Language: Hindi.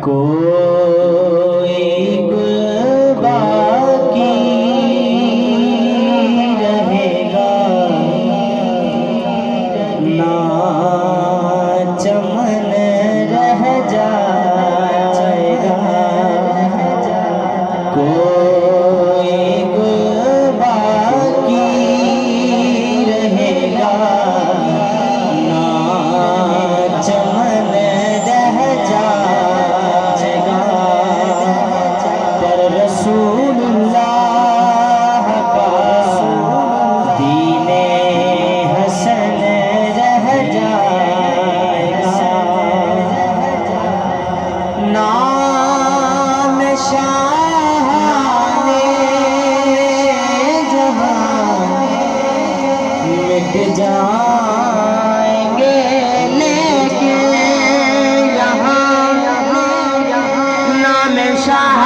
कोई गुल बाकी रहेगा ना चमन रह जाएगा। कोई गुल बाकी रहेगा ना चमन रह जाएगा। पर रसूलुल्लाह का दीने हसन रह जाएगा। नाम शाहाने जहां मिट जाएंगे, लेकिन यहाँ नाम शाह